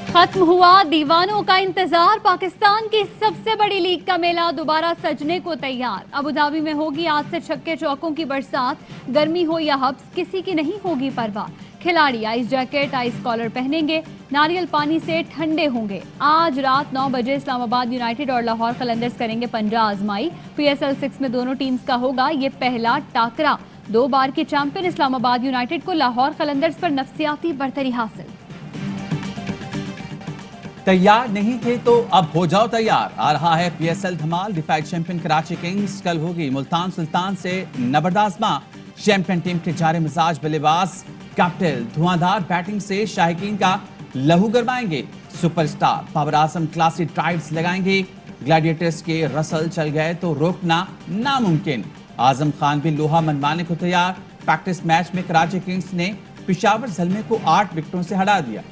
खत्म हुआ दीवानों का इंतजार। पाकिस्तान की सबसे बड़ी लीग का मेला दोबारा सजने को तैयार। अबू धाबी में होगी आज से छक्के चौकों की बरसात। गर्मी हो या हब्स, किसी की नहीं होगी परवाह। खिलाड़ी आइस जैकेट, आइस कॉलर पहनेंगे, नारियल पानी से ठंडे होंगे। आज रात 9 बजे इस्लामाबाद यूनाइटेड और लाहौर कलंदर्स करेंगे पंजा आजमाई। PSL 6 में दोनों टीम्स का होगा ये पहला टाकरा। 2 बार के चैंपियन इस्लामाबाद यूनाइटेड को लाहौर कलंदर्स पर नफसियाती बरतरी हासिल। तैयार नहीं थे तो अब हो जाओ तैयार। आ रहा है PSL धमाल। डिफेक्ट चैंपियन कराची किंग्स कल होगी मुल्तान सुल्तान से नबरदाजमा। चैंपियन टीम के जारे मिजाज बल्लेबाज कैप्टन धुआंधार बैटिंग से शाहिकीन का लहू गरमाएंगे। Superstar Babar Azam classy drives लगाएंगे। ग्लैडिएटर्स के रसल चल गए तो रोकना नामुमकिन। आजम खान भी लोहा मनवाने को तैयार। प्रैक्टिस मैच में कराची किंग्स ने पेशावर ज़ल्मे को 8 विकेटों से हटा दिया।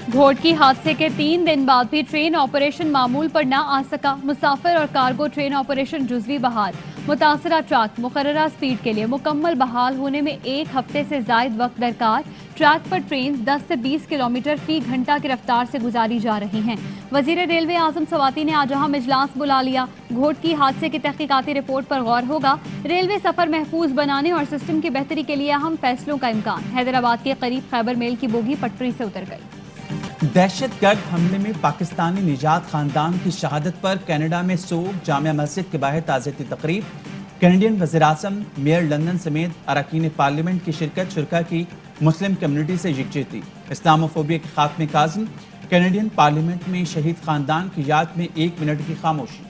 घोटकी हादसे के 3 दिन बाद भी ट्रेन ऑपरेशन मामूल पर ना आ सका। मुसाफिर और कार्गो ट्रेन ऑपरेशन जुज़वी बहाल। मुतासरा ट्रैक मुकर्ररा स्पीड के लिए मुकम्मल बहाल होने में 1 हफ्ते से जायद वक्त दरकार। ट्रैक पर ट्रेन 10 से 20 किलोमीटर फी घंटा की रफ्तार से गुजारी जा रही हैं। वजीर रेलवे आजम सवाती ने आज अहम इजलास बुला लिया। घोटकी हादसे की तहकीकाती रिपोर्ट पर गौर होगा। रेलवे सफर महफूज बनाने और सिस्टम की बेहतरी के लिए अहम फैसलों का इम्कान। हैदराबाद के करीब खैबर मेल की बोगी पटरी से उतर गई। दहशतगर्द हमले में पाकिस्तानी निजात खानदान की शहादत पर कनाडा में सोग। जामिया मस्जिद के बाहर ताज़ियती तकरीब। कैनेडियन वज़ीर-ए-आज़म, मेयर लंदन समेत अरकान पार्लियामेंट की शिरकत। शुरका की मुस्लिम कम्युनिटी से यकजहती। इस्लामोफोबिया के खात्मे का अज़्म। कैनेडियन पार्लियामेंट में शहीद खानदान की याद में 1 मिनट की खामोशी।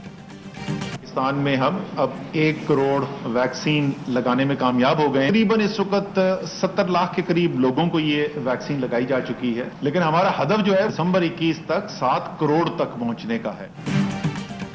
पाकिस्तान में हम अब 1 करोड़ वैक्सीन लगाने में कामयाब हो गए। तकरीबन इस वक्त 70 लाख के करीब लोगों को ये वैक्सीन लगाई जा चुकी है। लेकिन हमारा हदफ जो है दिसंबर 21 तक 7 करोड़ तक पहुंचने का है।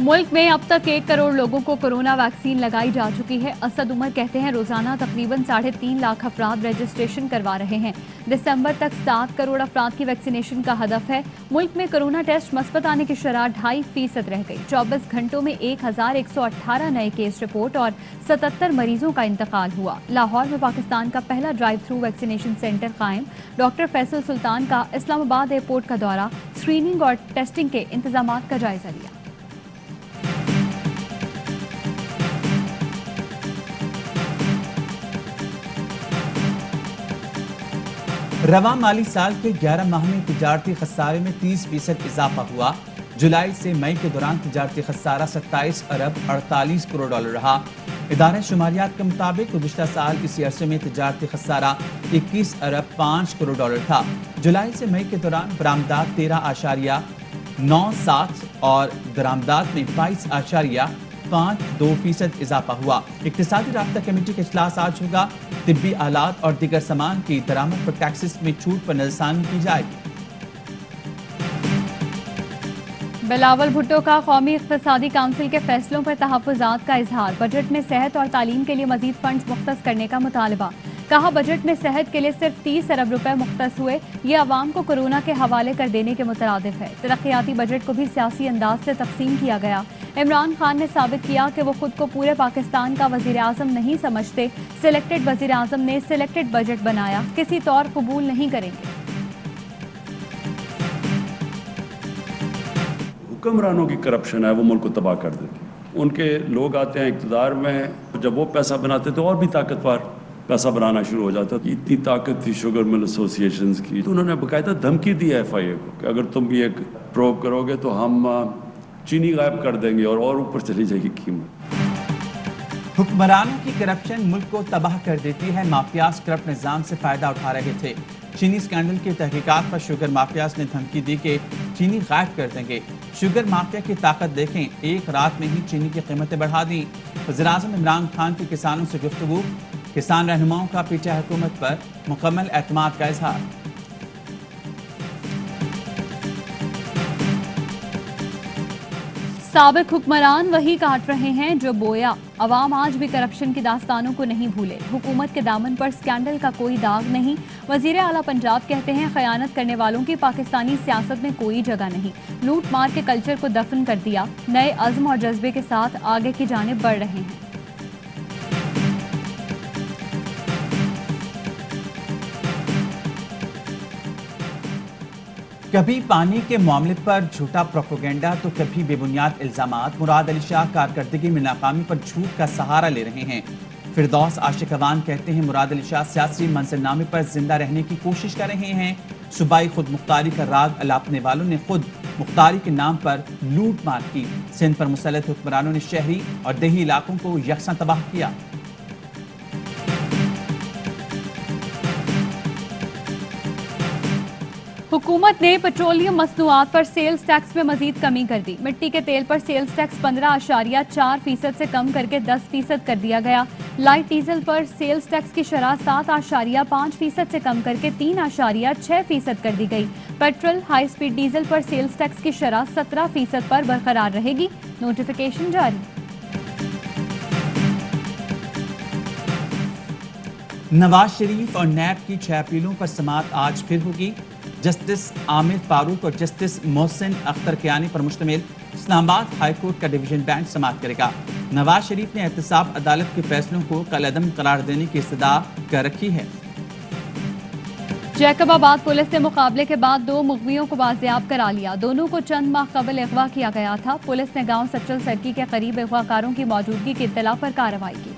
मुल्क में अब तक 1 करोड़ लोगों को कोरोना वैक्सीन लगाई जा चुकी है। असद उमर कहते हैं रोजाना तकरीबन 3.5 लाख अफराद रजिस्ट्रेशन करवा रहे हैं। दिसंबर तक 7 करोड़ अफराद की वैक्सीनेशन का हदफ है। मुल्क में कोरोना टेस्ट मस्बत आने की शरह 2.5% रह गई। 24 घंटों में 1118 नए केस रिपोर्ट और 77 मरीजों का इंतकाल हुआ। लाहौर में पाकिस्तान का पहला ड्राइव थ्रू वैक्सीनेशन सेंटर कायम। डॉक्टर फैसल सुल्तान का इस्लामाबाद एयरपोर्ट का दौरा। स्क्रीनिंग और टेस्टिंग के इंतजाम का जायजा लिया। रवा माली साल के 11 माह में तिजारती खसारे में 30% इजाफा हुआ। जुलाई से मई के दौरान तिजारती खसारा 27 अरब 48 करोड़ डॉलर रहा। इदारे शुमारियात के मुताबिक गुज़िश्ता साल इसी अरसे में तिजारती खसारा 21 अरब 5 करोड़ डॉलर था। जुलाई से मई के दौरान बरामदात 13.97 और दरामदात में 22.52% इजाफा हुआ। इक्तिसादी राब्ता कमेटी का इजलास आज होगा। तिब्बी आलात और दीगर सामान की दरामद पर टैक्सेस में छूट पर नजरसानी की जाएगी। बिलावल भुट्टो का कौमी इक़्तिसादी काउंसिल के फैसलों पर तहफ़्फ़ुज़ात का इजहार। बजट में सेहत और तालीम के लिए मजीद फंड्स मुख्तस करने का मुतालबा। कहा बजट में सेहत के लिए सिर्फ 30 अरब रुपए मुख्तस हुए। ये अवाम को कोरोना के हवाले कर देने के मुतरादिफ है। तरक्याती बजट को भी सियासी अंदाज से तकसीम किया गया। इमरान खान ने साबित किया कि वो खुद को पूरे पाकिस्तान का वजीर आजम नहीं समझते। सिलेक्टेड वजीर आजम ने सिलेक्टेड बजट बनाया, किसी तौर कबूल नहीं करेंगे। हुक्मरानों की करप्शन है वो मुल्क को तबाह कर देती। उनके लोग आते हैं इक़्तिदार में, जब वो पैसा बनाते तो और भी ताकतवर पैसा बनाना शुरू हो जाता। इतनी ताकत थी शुगर मिल एसोसिएशंस की, तो उन्होंने बाकायदा धमकी दी FIA को कि अगर तुम ये प्रोब करोगे तो हम चीनी गायब कर देंगे और ऊपर चली जाएगी कीमत। हुक्मरानों की करप्शन मुल्क को तबाह कर देती है। माफियाज करप्ट निजाम से फायदा उठा रहे थे। चीनी स्कैंडल की तहकीकात पर शुगर माफियाज ने धमकी दी कि चीनी गायब कर देंगे। शुगर माफिया की ताकत देखें, एक रात में ही चीनी की कीमतें बढ़ा दी। वज़ीर-ए-आज़म इमरान खान की किसानों से गुफ्तगू। किसान रहनुमाओं का पीछे हुकूमत पर मुकम्मल एतमाद का इजहार। साबिक हुक्मरान वही काट रहे हैं जो बोया। अवाम आज भी करप्शन की दास्तानों को नहीं भूले। हुकूमत के दामन पर स्कैंडल का कोई दाग नहीं। वजीर आला पंजाब कहते हैं खयानत करने वालों की पाकिस्तानी सियासत में कोई जगह नहीं। लूट मार के कल्चर को दफन कर दिया। नए अज़्म और जज्बे के साथ आगे की जानिब बढ़ रहे हैं। कभी पानी के मामले पर झूठा प्रोपेगेंडा तो कभी बेबुनियाद इल्जामात। मुराद अली शाह कारकर्दगी में नाकामी पर झूठ का सहारा ले रहे हैं। फिरदौस आशिक अवान कहते हैं मुराद अली शाह सियासी मंजरनामे पर जिंदा रहने की कोशिश कर रहे हैं। सूबाई खुद मुख्तारी का राग अलापने वालों ने खुद मुख्तारी के नाम पर लूट मार की। सिंध पर मुसल्लत हुक्मरानों ने शहरी और देही इलाकों को यकसा तबाह किया। हुकूमत ने पेट्रोलियम मसनूआत पर सेल्स टैक्स में मजीद कमी कर दी। मिट्टी के तेल पर सेल्स टैक्स 15.4% से कम करके 10% कर दिया गया। लाइट डीजल पर सेल्स टैक्स की शरह 7.5% से कम करके 3.6% कर दी गई। पेट्रोल हाई स्पीड डीजल पर सेल्स टैक्स की शरह 17% पर बरकरार रहेगी। नोटिफिकेशन जारी। नवाज शरीफ और नैब की 6 अपीलों पर समाअत आज फिर होगी। जस्टिस आमिर फारूक और जस्टिस मोहसिन अख्तर कियानी पर मुश्तमिल इस्लामाबाद हाई कोर्ट का डिवीजन बेंच समाअत करेगा। नवाज शरीफ ने एहतसाब अदालत के फैसलों को कलअदम करार देने की इस्तदा कर रखी है। जैकबाबाद पुलिस ने मुकाबले के बाद 2 मुगवियों को बाजियाब करा लिया। दोनों को चंद माह कबल अगवा किया गया था। पुलिस ने गांव सच्चल सर्की के करीब अगवाकारों की मौजूदगी की इत्तला पर कार्रवाई की।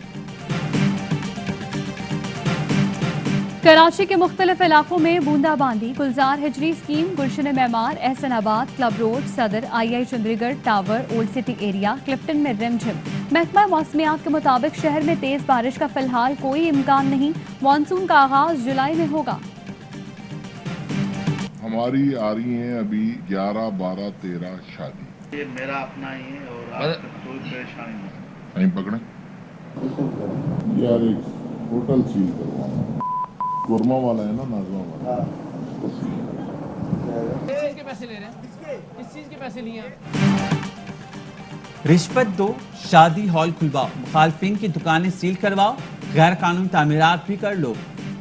कराची के मुख्तलिफ इलाकों में बूंदाबांदी। Gulzar Hijri scheme, Gulshan Memar, Ehsanabad, club road, Saddar, I Chundrigar tower, old city area, Clifton में रिमझिम। महकमा मौसमियात के मुताबिक शहर में तेज बारिश का फिलहाल कोई इम्कान नहीं। मानसून का आगाज जुलाई में होगा। हमारी आ रही है अभी 11, 12, 13 शादी। ये मेरा अपना ही है और आपको कोई परेशानी नहीं। नहीं पकड़े यार, एक होटल सील करवाना। गुरमा वाला है ना, नाजमा वाला। किस चीज के पैसे ले रहे हैं? किस चीज के पैसे लिए हैं? रिश्वत दो, शादी हॉल खुलवाओ, मुखालफिन की दुकानें सील करवाओ, गैर कानूनी तामीरात भी कर लो।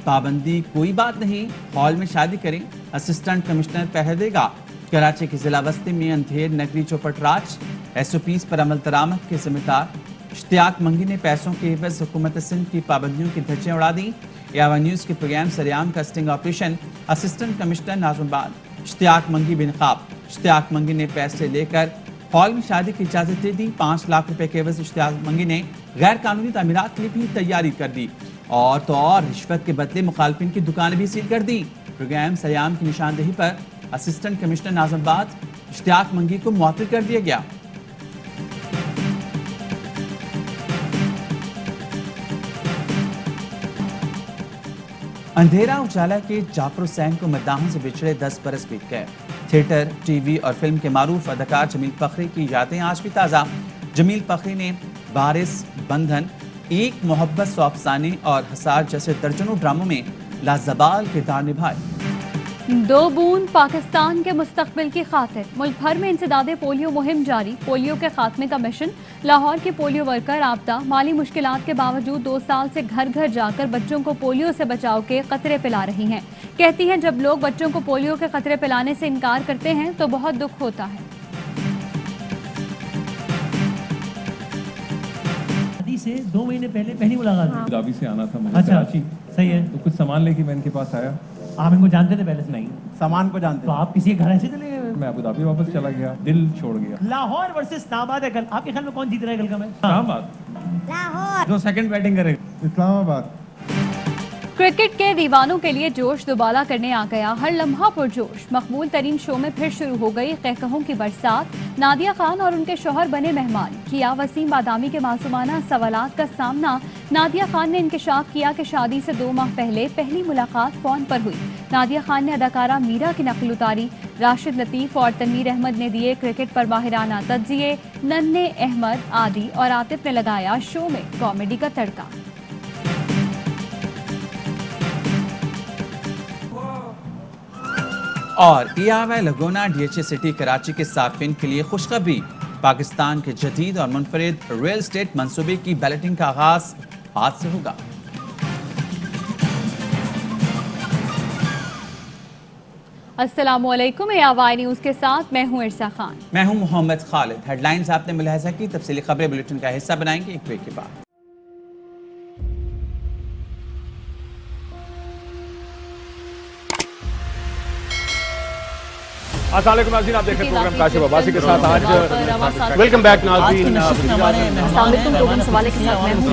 पाबंदी कोई बात नहीं, हॉल में शादी करें। असिस्टेंट कमिश्नर पहल देगा। कराची के जिला वस्ती में अंधेर नगरी चौपट राज। SOPs पर अमल दरामद के जिम्मेदार इश्तियाक मंगी ने पैसों के एवज हुकूमत सिंध की पाबंदियों की धज्जियां उड़ा दी। यावा न्यूज़ के प्रोग्राम सरेआम का sting operation. Assistant commissioner Nazimabad Ishtiaq Mangi बेनकाब। इश्तियाक मंगी ने पैसे लेकर हॉल में शादी की इजाजत दे दी। 5 लाख रुपए के एवज इश्तियाक मंगी ने गैर कानूनी तामीरात के लिए भी तैयारी कर दी। और तो और रिश्वत के बदले मुखालफिन की दुकानें भी सील कर दी। प्रोग्राम सरेआम की निशानदेही पर असिस्टेंट कमिश्नर नाज़िमाबाद इश्तियाक मंगी को मुअत्तल कर दिया गया। अंधेरा उजाला के जाफर हुसैन को मद्दाहों से बिछड़े 10 बरस बीत गए। थिएटर, टीवी और फिल्म के मारूफ अदाकार जमील फखरी की यादें आज भी ताज़ा। जमील फखरी ने वारिस, बंधन, एक मोहब्बत सौ अफसाने और हसार जैसे दर्जनों ड्रामों में लाजवाल किरदार निभाए। 2 बूंद पाकिस्तान के मुस्तकबिल की खातिर। मुल्क भर में इंसदादे पोलियो मुहिम जारी। पोलियो के खात्मे का मिशन। लाहौर के पोलियो वर्कर आपदा माली मुश्किलात के बावजूद 2 साल से घर घर जाकर बच्चों को पोलियो से बचाव के कतरे पिला रही हैं। कहती हैं जब लोग बच्चों को पोलियो के कतरे पिलाने से इनकार करते हैं तो बहुत दुख होता है। से 2 महीने पहले पहली मुलाकात हुई। अबू धाबी से आना था मुझे अच्छा, कराची। सही है। तो कुछ सामान लेके मैं इनके पास आया। आप इनको जानते थे पहले से? नहीं, सामान को जानते तो आप किसी के घर ऐसे चले गए? मैं अबू धाबी वापस चला गया, दिल छोड़ गया। लाहौर वर्सेस इस्लामाबाद है कल। आपके ख्याल में कौन जीत रहा है कल का मैच? इस्लामाबाद जो सेकंड बैटिंग करे। इस्लामाबाद। क्रिकेट के दीवानों के लिए जोश दुबाला करने आ गया। हर लम्हा पुरजोश। मकबूल तरीन शो में फिर शुरू हो गई कहकहों की बरसात। नादिया खान और उनके शौहर बने मेहमान। किया वसीम बादामी के मासूमाना सवालात का सामना। नादिया खान ने इंकशाफ किया कि शादी से 2 माह पहले पहली मुलाकात फोन पर हुई। नादिया खान ने अदाकारा मीरा की नकल उतारी। राशिद लतीफ और तनवीर अहमद ने दिए क्रिकेट पर माहिराना तज्जिए। नन्हे अहमद, आदि और आतिफ ने लगाया शो में कॉमेडी का तड़का। और ERY लगोना DHA सिटी कराची के सार्फिन के लिए खुशखबरी। पाकिस्तान के जदीद और मुनफरिद रियल एस्टेट मंसूबे की बैलेटिंग का आगाज आज से होगा। अस्सलामुअलैकुम, ARY न्यूज के साथ मैं हूं इरसा खान। मैं हूं मोहम्मद खालिद। हेडलाइंस आपने मुलाहिजा की, तफसीली खबरें बुलेटिन का हिस्सा बनाएंगे एक ब्रेक के बाद। अस्सलाम वालेकुम नाज़रीन, आप देख रहे हैं प्रोग्राम काशिफ अब्बासी के साथ। आज वेलकम बैक नाज़रीन। प्रोग्राम सवाले के साथ मैं हूं